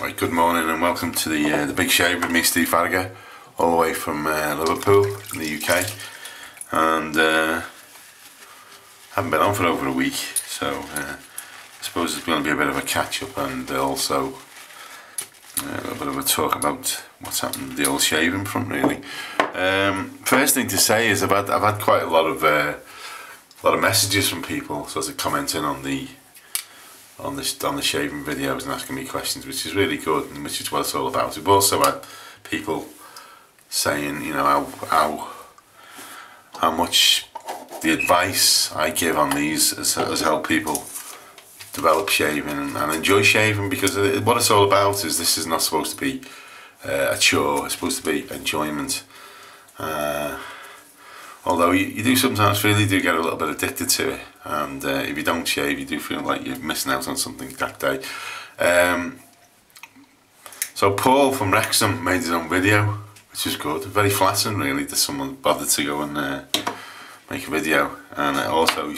Right, good morning and welcome to the big shave with me, Steve Farragher, all the way from Liverpool in the UK, and haven't been on for over a week, so I suppose it's going to be a bit of a catch up and also a little bit of a talk about what's happened with the old shaving front, really. First thing to say is I've had quite a lot of messages from people sort of commenting on the shaving videos and asking me questions, which is really good and which is what it's all about. We've also had people saying, you know, how much the advice I give on these has helped people develop shaving and enjoy shaving, because what it's all about is this is not supposed to be a chore, it's supposed to be enjoyment. Although you do sometimes really do get a little bit addicted to it, and if you don't shave you do feel like you're missing out on something that day. So Paul from Wrexham made his own video, which is good, very flattering really that someone bothered to go and make a video. And also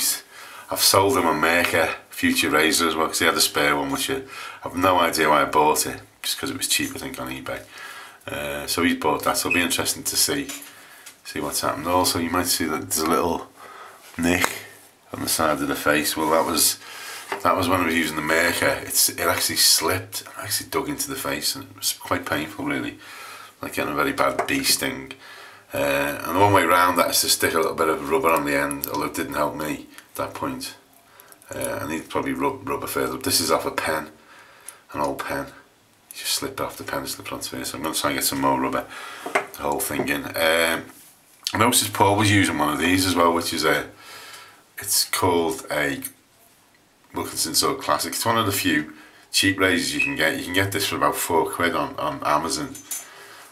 I've sold him a Maker Future razor as well, because he had a spare one which I have no idea why I bought it, just because it was cheap I think on eBay. So he's bought that, so it'll be interesting to see what's happened. Also you might see that there's a little nick on the side of the face. Well, that was when I was using the Maker. It actually slipped and actually dug into the face, and it was quite painful really, like getting a very bad bee sting. And the one way round that is to stick a little bit of rubber on the end, although it didn't help me at that point. I need to probably rub rubber further. This is off a pen, an old pen. It just slipped off the pen, slipped onto it. So I'm going to try and get some more rubber, the whole thing in. I noticed Paul was using one of these as well, which is it's called a Wilkinson Silk Classic. It's one of the few cheap razors you can get. You can get this for about £4 on Amazon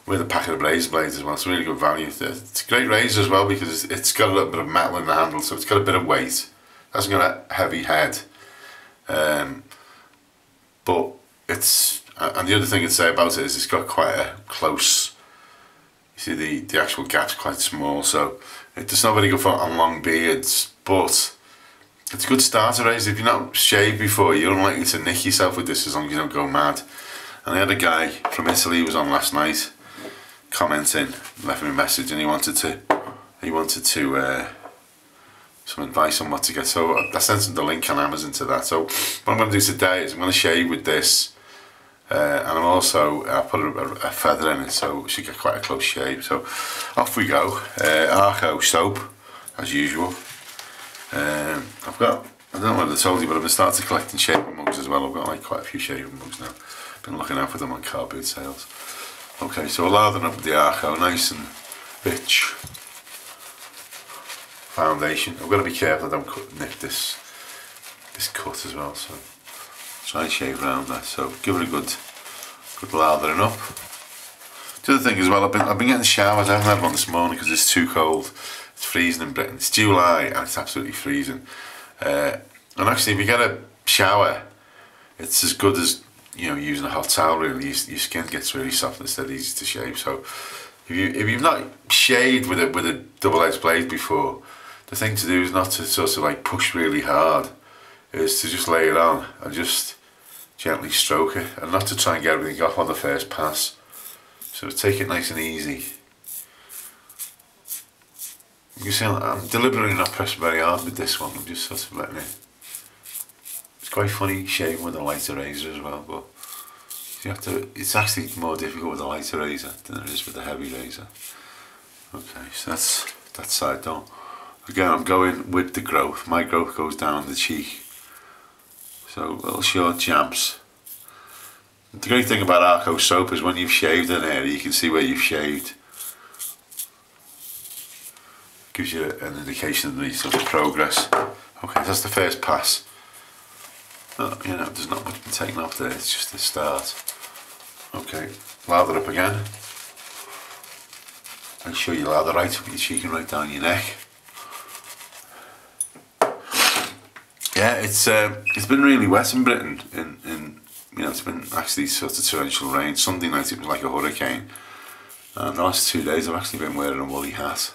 with a packet of razor blades as well. It's really good value. It's a great razor as well because it's got a little bit of metal in the handle, so it's got a bit of weight. It hasn't got a heavy head. But it's, and the other thing I'd say about it is it's got quite a close, you see the actual gap's quite small, so it's not very good for on long beards, but it's a good starter razor. If you've not shaved before, you're unlikely to nick yourself with this as long as you don't go mad. And I had a guy from Italy who was on last night commenting, left me a message, and he wanted some advice on what to get. So I sent him the link on Amazon to that. So what I'm going to do today is I'm going to shave with this, and I put a feather in it, so it should get quite a close shave. So off we go. Arco soap, as usual. I don't know whether I told you, but I've been starting to collect shaving mugs as well. I've got like quite a few shaving mugs now. Been looking out for them on car boot sales. Okay, so I'll lather up with the Arco, nice and rich foundation. I've got to be careful I don't nip this cut as well, so try and shave around that. So give it a good lathering up. The other thing as well, I've been getting showers. I haven't had one this morning because it's too cold. It's freezing in Britain. It's July and it's absolutely freezing. And actually, if you get a shower, it's as good as, you know, using a hot towel. Really, your skin gets really soft and it's dead easy to shave. So if you've not shaved with a double-edged blade before, the thing to do is not to sort of like push really hard. Is to just lay it on and just gently stroke it, and not to try and get everything off on the first pass. So take it nice and easy. You can see I'm deliberately not pressing very hard with this one. I'm just sort of letting it. It's quite funny shaving with a lighter razor as well, but you have to. It's actually more difficult with a lighter razor than it is with a heavy razor. Okay, so that's that side done. Again, I'm going with the growth. My growth goes down the cheek. So little short jabs. The great thing about Arco soap is when you've shaved an area, you can see where you've shaved. Gives you an indication of the sort of progress. Okay, that's the first pass. Oh, you know, there's not much been taken off there, it's just the start. Okay, lather up again. Make sure you lather right up your cheek and right down your neck. Yeah, it's been really wet in Britain. You know, it's been actually sort of torrential rain. Sunday night it was like a hurricane, and the last 2 days I've actually been wearing a woolly hat.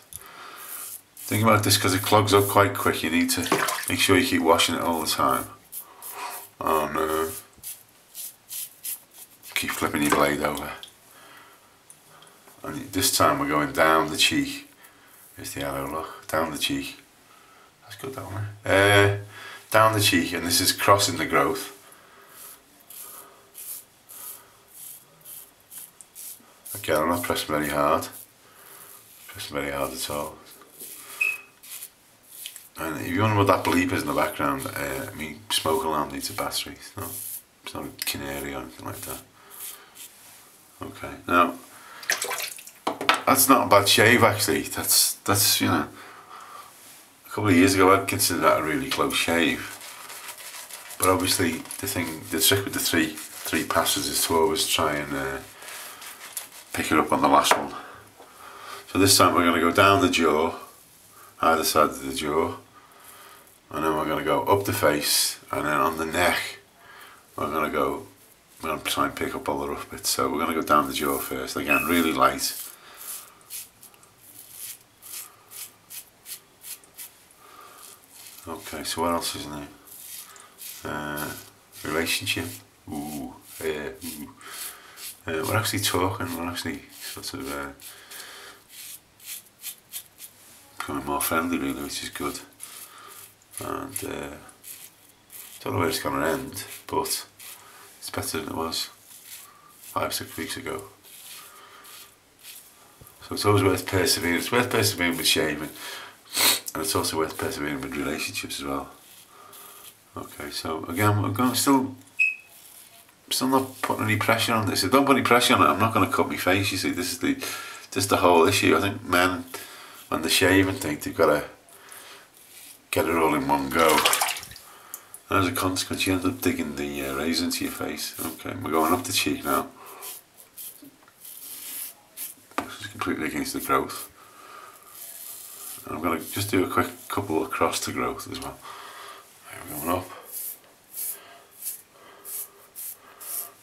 Think about this, because it clogs up quite quick. You need to make sure you keep washing it all the time, and keep flipping your blade over. And this time we're going down the cheek. Here's the arrow, look, down the cheek. That's good, down there. Down the cheek, and this is crossing the growth. Again, I'm not pressing very hard. Pressing very hard at all. And if you wonder what that bleep is in the background, I mean, smoke alarm needs a battery. It's not a canary or anything like that. Okay, now that's not a bad shave actually. That's you know, a couple of years ago I'd consider that a really close shave. But obviously the trick with the three passes is to always try and pick it up on the last one. So this time we're going to go down the jaw, either side of the jaw, and then we're going to go up the face, and then on the neck we're going to try and pick up all the rough bits. So we're going to go down the jaw first, again really light. Okay, so what else is new? Relationship. Ooh, ooh. We're actually talking, we're actually sort of becoming more friendly really, which is good. And don't know where it's going to end, but it's better than it was 5-6 weeks ago. So it's always worth persevering. It's worth persevering with shaving, and it's also worth persevering with relationships as well. Okay, so again, I'm going still not putting any pressure on this. If I don't put any pressure on it, I'm not going to cut my face, you see. This is the whole issue. I think men, when they're shaving, think they've got to get it all in one go. And as a consequence, you end up digging the razor into your face. Okay, we're going up the cheek now. This is completely against the growth. And I'm going to just do a quick couple across the growth as well. We're going up.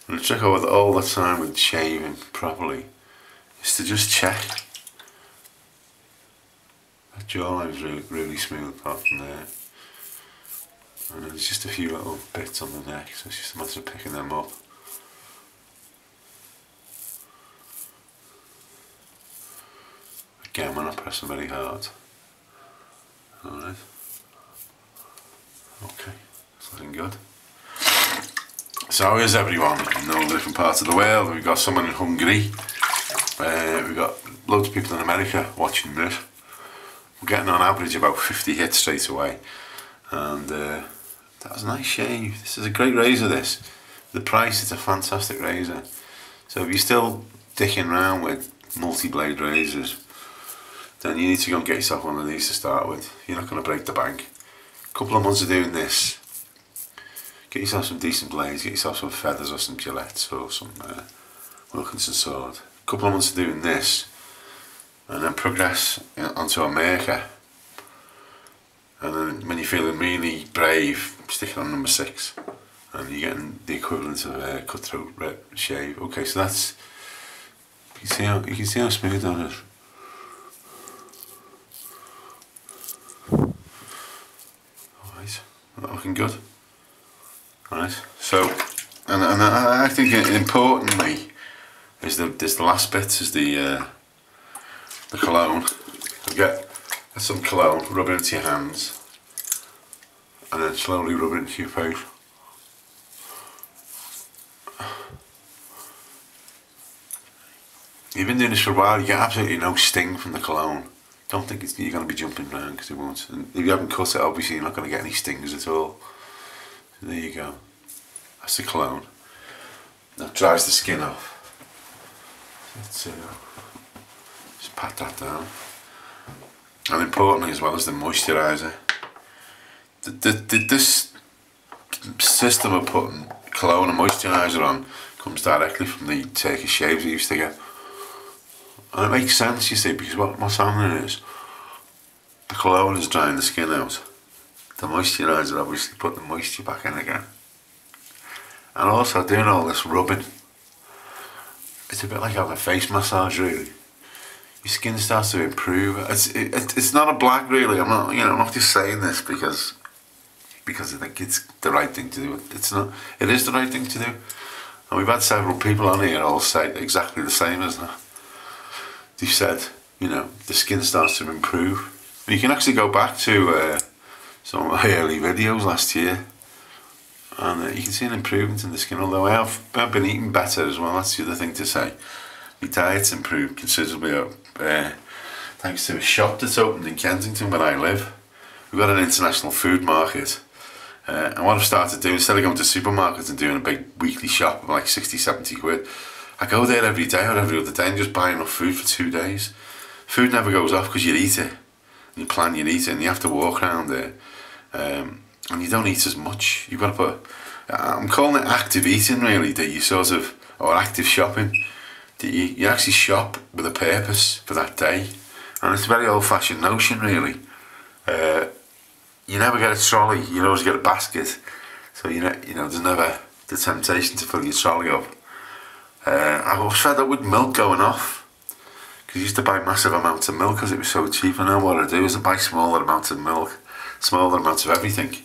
And the trick over all the time with shaving properly is to just check. That jawline is really smooth apart from there. And there's just a few little bits on the neck, so it's just a matter of picking them up. Again, we're not pressing very hard. Alright. Okay, that's looking good. So how is everyone in all the different parts of the world? We've got someone in Hungary, we've got loads of people in America watching this. We're getting on average about 50 hits straight away, and that was a nice shave. This is a great razor, this. The price, it's a fantastic razor. So if you're still dicking around with multi-blade razors, then you need to go and get yourself one of these to start with. You're not going to break the bank. A couple of months of doing this, get yourself some decent blades, get yourself some feathers or some Gillettes or some Wilkinson sword. A couple of months of doing this, and then progress onto a maker. And then when you're feeling really brave, stick it on number 6, and you're getting the equivalent of a cutthroat shave. Okay, so that's, you can see how smooth that is. Alright, looking good. Right, so, and I think importantly is the last bit is the cologne. So get some cologne, rub it into your hands, and then slowly rub it into your face. You've been doing this for a while, you get absolutely no sting from the cologne. Don't think you're going to be jumping around, because it won't. And if you haven't cut it, obviously you're not going to get any stings at all. So there you go. That's the cologne. That dries the skin off. Let's just pat that down. And importantly as well as the moisturiser. This system of putting cologne and moisturiser on comes directly from the Turkish shaves we used to get. And it makes sense, you see, because what's happening is the cologne is drying the skin out. The moisturiser obviously put the moisture back in again. And also doing all this rubbing, it's a bit like having a face massage really. Your skin starts to improve. It's not a black really. I'm not just saying this because I think it's the right thing to do. It's not. It is the right thing to do. And we've had several people on here all say exactly the same as that. They've said, you know, the skin starts to improve. And you can actually go back to some of my early videos last year, and you can see an improvement in the skin, although I've been eating better as well. That's the other thing to say. My diet's improved considerably thanks to a shop that's opened in Kensington where I live. We've got an international food market, and what I've started doing, instead of going to supermarkets and doing a big weekly shop of like 60-70 quid, I go there every day or every other day and just buy enough food for 2 days. Food never goes off because you eat it, and you plan you eat it, and you have to walk around there, and you don't eat as much. You've got to put, I'm calling it active eating really, that you sort of, or active shopping, that you actually shop with a purpose for that day. And it's a very old-fashioned notion really. You never get a trolley, you always get a basket. So you know, there's never the temptation to fill your trolley up. I was fed up with milk going off, because I used to buy massive amounts of milk because it was so cheap. And now what I do is I buy smaller amounts of milk, smaller amounts of everything,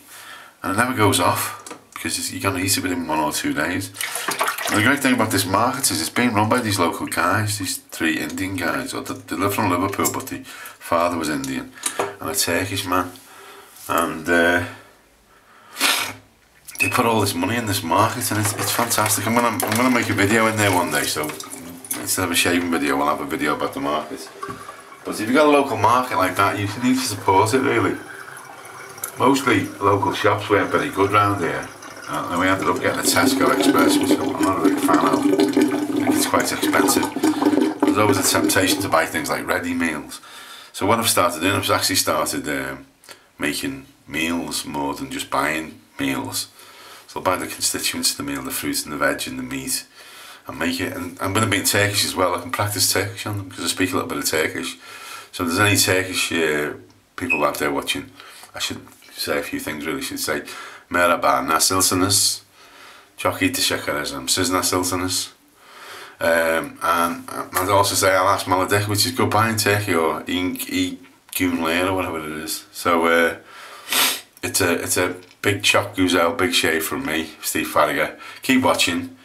and it never goes off because you're going to eat it within 1 or 2 days. And the great thing about this market is it's being run by these local guys, these 3 Indian guys. They live from Liverpool, but the father was Indian, and a Turkish man. And they put all this money in this market, and it's fantastic. I'm gonna make a video in there one day, so instead of a shaving video, we'll have a video about the market. But if you've got a local market like that, you need to support it really. Mostly local shops weren't very good round here, and we ended up getting a Tesco Express, which I'm not a big fan of. I think it's quite expensive. There's always a temptation to buy things like ready meals. So what I've started doing, I've actually started making meals more than just buying meals. So I'll buy the constituents of the meal, the fruit and the veg and the meat, and make it. And I'm going to be in Turkish as well. I can practice Turkish on them because I speak a little bit of Turkish. So if there's any Turkish people out there watching, I should say a few things really. I should say, Merhaba, nasılsınız? Çok iyi teşekkür ederim. Siz nasılsınız? And I'd also say Alas Maladik, which is goodbye in Turkey, or İyi günler, or whatever it is. So it's a big chop goes out, big shave from me, Steve Farragher. Keep watching.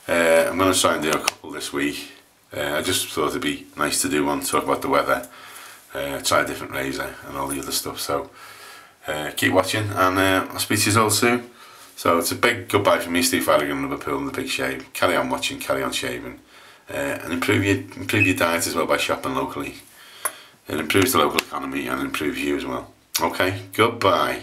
I'm going to try and do a couple this week. I just thought it'd be nice to do one, talk about the weather, try a different razor and all the other stuff. So keep watching, and I'll speak to you all soon. So it's a big goodbye from me, Steve Farragher in Liverpool, and the big shave. Carry on watching, carry on shaving, and improve your diet as well by shopping locally. It improves the local economy and improves you as well. Okay, goodbye.